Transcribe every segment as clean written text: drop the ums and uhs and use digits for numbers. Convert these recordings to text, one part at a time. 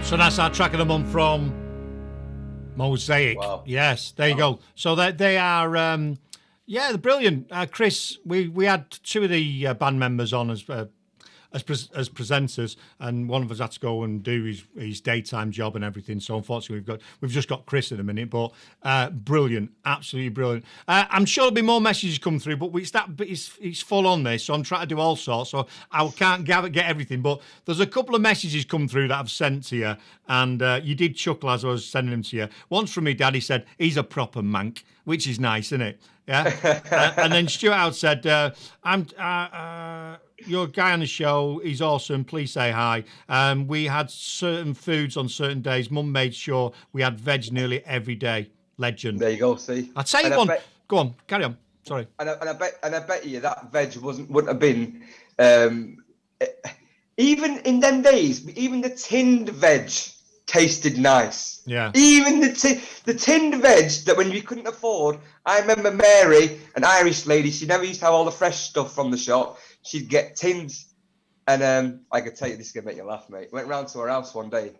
So that's our track of the month from Mosaic. Wow. Yes, there you go. So they are, they're brilliant. Chris, we had two of the band members on as presenters, and one of us had to go and do his daytime job and everything. So unfortunately, we've just got Chris in a minute, but brilliant, absolutely brilliant. I'm sure there'll be more messages come through, but it's full on this, so I'm trying to do all sorts. So I can't get everything, but there's a couple of messages come through that I've sent to you, and you did chuckle as I was sending them to you. Once from me dad, he said he's a proper mank, which is nice, isn't it? Yeah. And then Stuart out said, you're a guy on the show. He's awesome. Please say hi. We had certain foods on certain days. Mum made sure we had veg nearly every day. Legend. There you go. See, I'd say one. Go on, carry on. Sorry. And I bet you that veg wouldn't have been even in them days. Even the tinned veg tasted nice. Yeah. Even the tinned veg that when you couldn't afford. I remember Mary, an Irish lady. She never used to have all the fresh stuff from the shop. She'd get tins, and I could tell you this is gonna make you laugh, mate. Went round to her house one day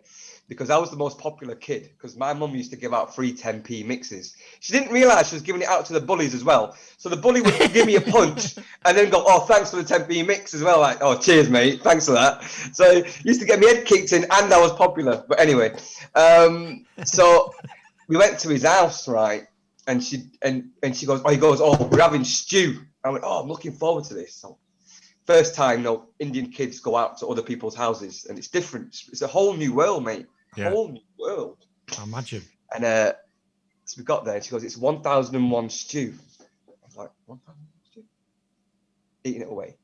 because I was the most popular kid. Because my mum used to give out free 10p mixes. She didn't realise she was giving it out to the bullies as well. So the bully would give me a punch and then go, "Oh, thanks for the 10p mix as well." Like, "Oh, cheers, mate. Thanks for that." So used to get my head kicked in, and I was popular. But anyway, so we went to his house, right? And she goes, "Oh, we're having stew." I went, "Oh, I'm looking forward to this." So, first time, Indian kids go out to other people's houses, and it's different. It's a whole new world, mate. Yeah. Whole new world. I imagine. And so we got there, and she goes, "It's 1001 stew." I was like, 1001 stew? Eating it away.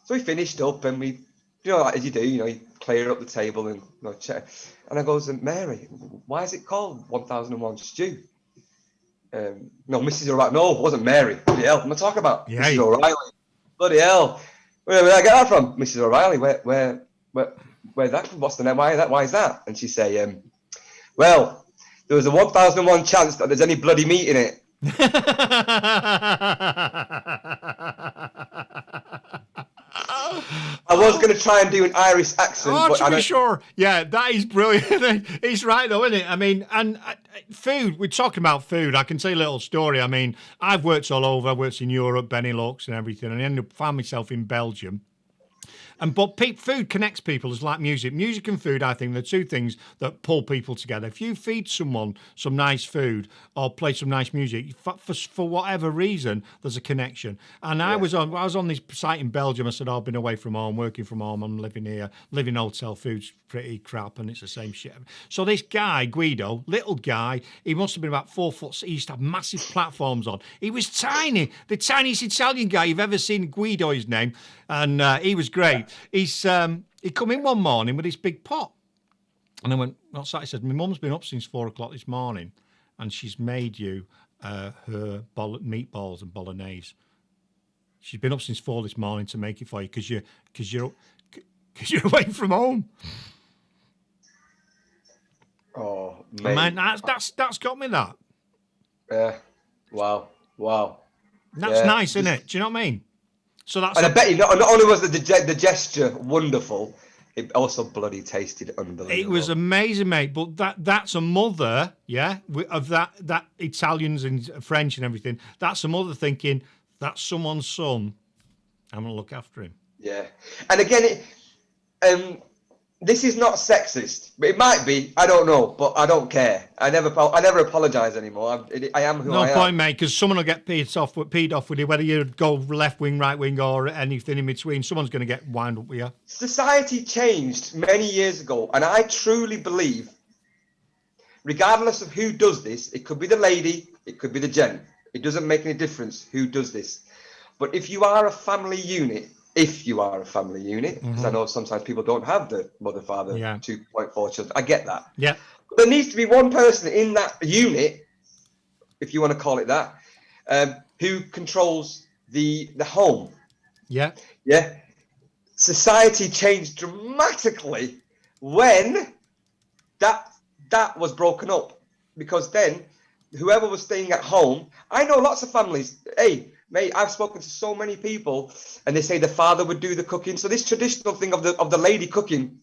So we finished up, and we, like as you do, you clear up the table and check. And I goes, "Mary, why is it called 1001 stew?" No, Mrs. O'Reilly. No, it wasn't Mary. Bloody hell, I'm talking about yeah, Mrs. O'Reilly. Bloody hell. Where did I get that from? Mrs. O'Reilly. Where that from? What's the name? Why is that? And she say, well, there was a 1001 chance that there's any bloody meat in it. I was going to try and do an Irish accent. Oh, to be sure. Yeah, that is brilliant. He's right, though, isn't it? I mean, and food, we're talking about food. I can tell you a little story. I mean, I've worked all over. I've worked in Europe, Benelux and everything, and I ended up finding myself in Belgium. But food connects people as like music. Music and food, I think, are the two things that pull people together. If you feed someone some nice food or play some nice music, for whatever reason, there's a connection. And I was on this site in Belgium. I said, I've been away from home, working from home. I'm living here. Living hotel food's pretty crap, and it's the same shit. So this guy, Guido, little guy, he must have been about 4 foot. He used to have massive platforms on. He was tiny, the tiniest Italian guy you've ever seen. Guido, his name, and he was great. He come in one morning with this big pot, and I went, "What's that?" He said, "My mum's been up since 4 o'clock this morning, and she's made you her meatballs and bolognese. She's been up since 4 this morning to make it for you because you're away from home." Oh, mate. Man, that's got me that. Yeah. Wow. That's nice, isn't it? Do you know what I mean? So that's. And I bet you not only was the gesture wonderful, it also bloody tasted unbelievable. It was amazing, mate. But that's a mother, yeah, of that Italians and French and everything. That's a mother thinking that's someone's son. I'm gonna look after him. Yeah, and again, this is not sexist, but it might be. I don't know, but I don't care. I never apologise anymore. I am who I am. No point, mate, because someone will get peed off with you, whether you go left wing, right wing, or anything in between. Someone's going to get wound up with you. Society changed many years ago, and I truly believe, regardless of who does this, it could be the lady, it could be the gent. It doesn't make any difference who does this. But if you are a family unit, because I know sometimes people don't have the mother, father, 2.4 children. I get that. Yeah. But there needs to be one person in that unit, if you want to call it that, who controls the home. Yeah. Yeah. Society changed dramatically when that was broken up, because then whoever was staying at home, I know lots of families, hey, mate, I've spoken to so many people, and they say the father would do the cooking. So this traditional thing of the lady cooking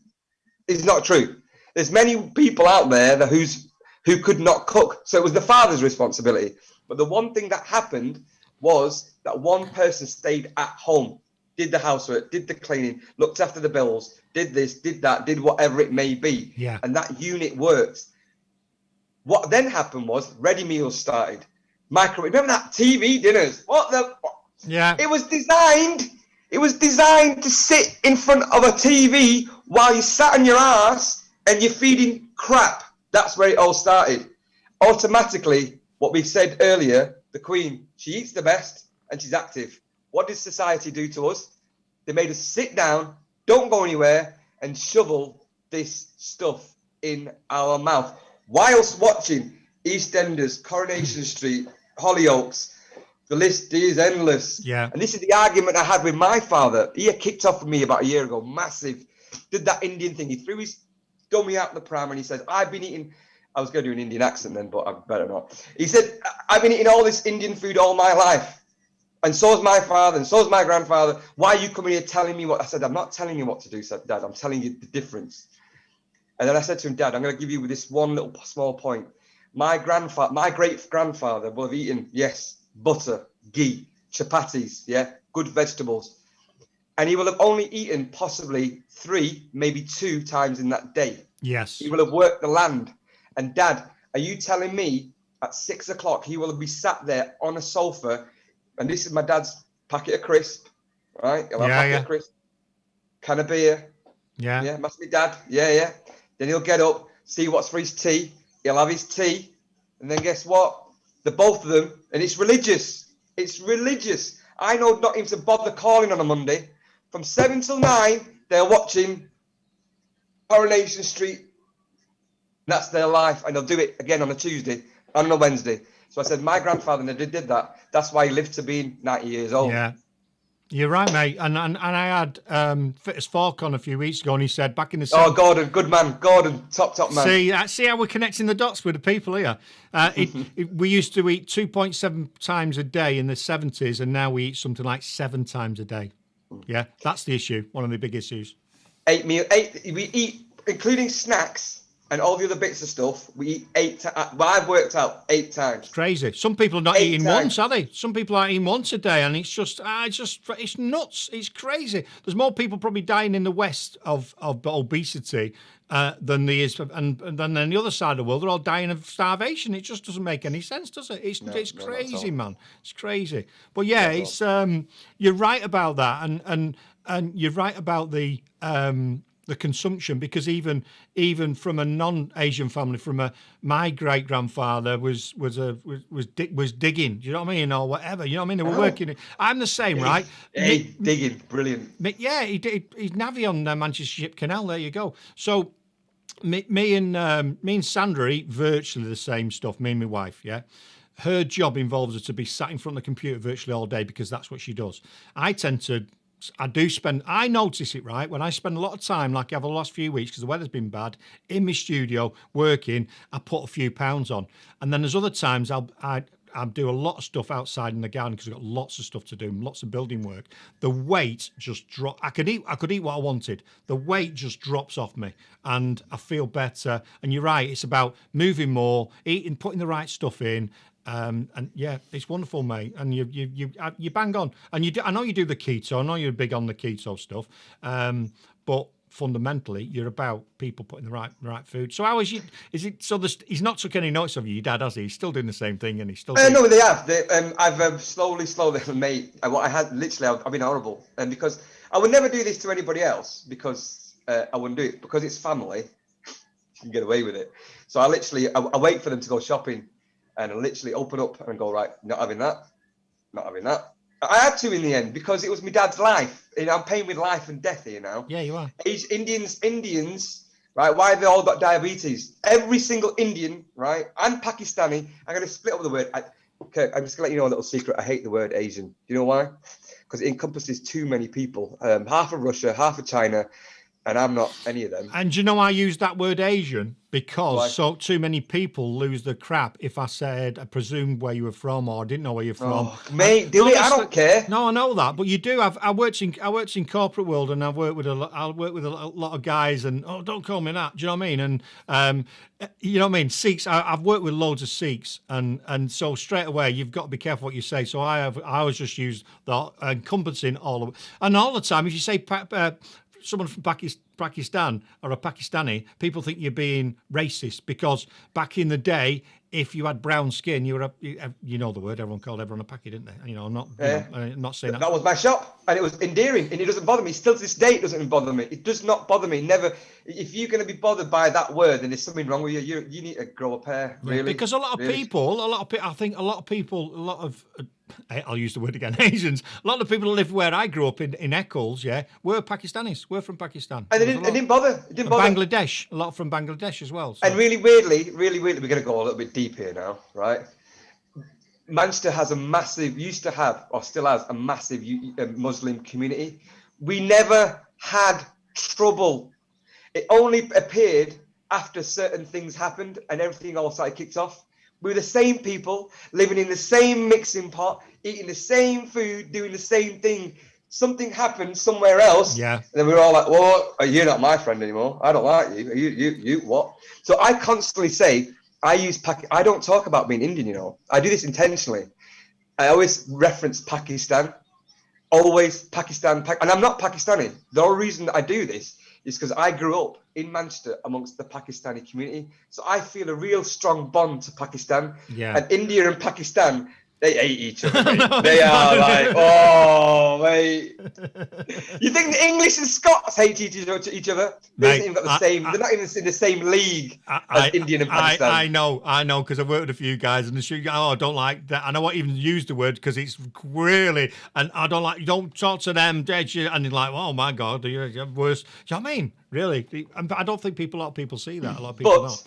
is not true. There's many people out there who could not cook. So it was the father's responsibility. But the one thing that happened was that one person stayed at home, did the housework, did the cleaning, looked after the bills, did this, did that, did whatever it may be. Yeah. And that unit worked. What then happened was ready meals started. Remember that TV dinners? Yeah. It was designed to sit in front of a TV while you sat on your ass and you're feeding crap. That's where it all started. Automatically, what we said earlier, the Queen, she eats the best and she's active. What did society do to us? They made us sit down, don't go anywhere, and shovel this stuff in our mouth whilst watching EastEnders, Coronation Street, Hollyoaks. The list is endless. Yeah. And this is the argument I had with my father. He had kicked off with me about a year ago, massive. Did that Indian thing. He threw his dummy out the pram and he says, I was going to do an Indian accent then, but I better not. He said, I've been eating all this Indian food all my life. And so's my father and so's my grandfather. Why are you coming here telling me what? I said, I'm not telling you what to do, said Dad. I'm telling you the difference. And then I said to him, Dad, I'm going to give you this one little small point. My great-grandfather will have eaten, yes, butter, ghee, chapatis, yeah, good vegetables. And he will have only eaten possibly 3, maybe 2 times in that day. Yes. He will have worked the land. And Dad, are you telling me at 6 o'clock he will be sat there on a sofa, and this is my dad's packet of crisp, right? Packet of crisp, can of beer. Yeah, must be Dad. Yeah. Then he'll get up, see what's for his tea. He'll have his tea. And then guess what? The both of them, and it's religious. It's religious. I know not even to bother calling on a Monday. From 7 till 9, they're watching Coronation Street. That's their life. And they'll do it again on a Tuesday and on a Wednesday. So I said, my grandfather never did that. That's why he lived to be 90 years old. Yeah. You're right, mate. And I had Fitters Falk on a few weeks ago, and he said back in the 70s. Oh, Gordon, good man. Gordon, top man. See how we're connecting the dots with the people here. We used to eat 2.7 times a day in the 70s, and now we eat something like 7 times a day. Yeah, that's the issue. One of the big issues. We eat, including snacks and all the other bits of stuff. We eat 8 times. Well, I've worked out 8 times. It's crazy. Some people are not eating once, are they? Some people are eating once a day, and it's just, it's nuts. It's crazy. There's more people probably dying in the West of obesity than there is, and then on the other side of the world, they're all dying of starvation. It just doesn't make any sense, does it? It's crazy, man. It's crazy. But yeah, it's you're right about that, and you're right about the consumption, because even from a non-Asian family, my great grandfather was digging. Do you know what I mean, or whatever? You know what I mean? They were working. I'm the same, right? Digging, brilliant. Yeah, he's navvy on Manchester Ship Canal. There you go. So me and Sandra eat virtually the same stuff. Me and my wife, yeah. Her job involves her to be sat in front of the computer virtually all day because that's what she does. I notice it, right, when I spend a lot of time, like I have the last few weeks, because the weather's been bad, in my studio working, I put a few pounds on. And then there's other times I'll do a lot of stuff outside in the garden because I've got lots of stuff to do, lots of building work. The weight just drops. I could eat what I wanted. The weight just drops off me and I feel better. And you're right, it's about moving more, eating, putting the right stuff in. And yeah, it's wonderful, mate. And you bang on. And I know you do the keto. I know you're big on the keto stuff. But fundamentally, you're about people putting the right food. So how is you? Is it so? He's not took any notice of you, your dad, has he? He's still doing the same thing, and he's still. No, they have. I've slowly, mate. What I had literally, I've been horrible, and because I would never do this to anybody else, because I wouldn't do it because it's family. You can get away with it. So I wait for them to go shopping. And I literally open up and go, right, not having that. I had to in the end because it was my dad's life. You know, I'm paying with life and death here now. Yeah, you are. Indians, right? Why have they all got diabetes? Every single Indian, right? And Pakistani. I'm going to split up the word. Kirk, I'm just going to let you know a little secret. I hate the word Asian. Do you know why? Because it encompasses too many people. Half of Russia, half of China. and I'm not any of them. And you know, I use that word Asian because Why? so too many people lose the crap if I said I presumed where you were from or I didn't know where you're from. Oh, mate, do it. I don't care. No, I know that, but you do. I worked in corporate world, and I've worked with I work with a lot of guys, and oh, don't call me that. Do you know what I mean? And you know what I mean? Sikhs. I've worked with loads of Sikhs, and so straight away you've got to be careful what you say. So I always just use the encompassing all of it, and all the time if you say someone from Pakistan or a Pakistani, people think you're being racist because back in the day, if you had brown skin, you were you know the word, everyone called everyone a Paki, didn't they? You know, not saying that. That was my shop, and it was endearing, and it doesn't bother me. Still to this day, it doesn't bother me. It does not bother me. Never. If you're going to be bothered by that word, then there's something wrong with you. You need to grow a pair, really. Because a lot of people, I think a lot of people, a lot of. I'll use the word again, Asians. A lot of people who live where I grew up in Eccles, were Pakistanis. We're from Pakistan. And it didn't bother. It didn't bother. Bangladesh, a lot from Bangladesh as well. So. And really weirdly, we're going to go a little bit deep here now, right? Manchester has used to have, or still has, a massive Muslim community. We never had trouble. It only appeared after certain things happened and everything all started kicked off. We were the same people, living in the same mixing pot, eating the same food, doing the same thing. Something happened somewhere else. Yeah. And then we were all like, well, you're not my friend anymore. I don't like you. You what? So I constantly say, I don't talk about being Indian, you know. I do this intentionally. I always reference Pakistan. Always Pakistan. And I'm not Pakistani. The only reason that I do this is because I grew up in Manchester amongst the Pakistani community. So I feel a real strong bond to Pakistan. Yeah. And India and Pakistan, they hate each other, mate. They are like, oh, mate. You think the English and Scots hate each other? They're not even in the same league as Indian and Pakistan. I know, because I've worked with a few guys, and I don't like that. And I won't even use the word because it's really, and I don't like, you don't talk to them, and you're like, oh my God, you're worse. Do you know what I mean? Really? I don't think a lot of people see that. A lot of people don't.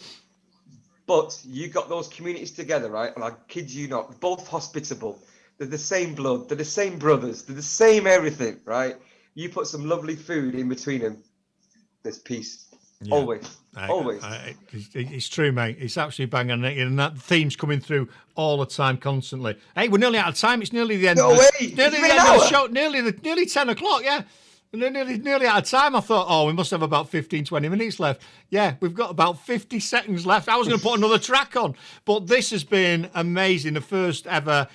But you got those communities together, right? And I kid you not, both hospitable. They're the same blood. They're the same brothers. They're the same everything, right? You put some lovely food in between them. There's peace. Yeah. Always. It's true, mate. It's absolutely banging. And that theme's coming through all the time, constantly. Hey, we're nearly out of time. It's nearly the end. No way. Nearly the end of the show. Nearly 10 o'clock, yeah. Nearly out of time. I thought, we must have about 15, 20 minutes left. Yeah, we've got about 50 seconds left. I was going to put another track on, but this has been amazing. The first ever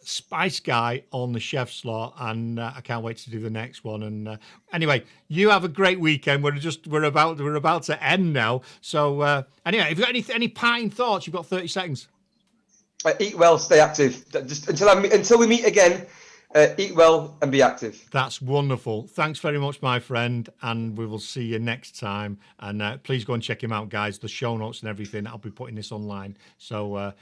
Spice Guy on the Chef's Slot, and I can't wait to do the next one. And anyway, you have a great weekend. We're about to end now. So anyway, have you got any parting thoughts? You've got 30 seconds. Eat well, stay active. Just until we meet again. Eat well and be active. That's wonderful. Thanks very much, my friend, and we will see you next time. And please go and check him out, guys. The show notes and everything. I'll be putting this online. So,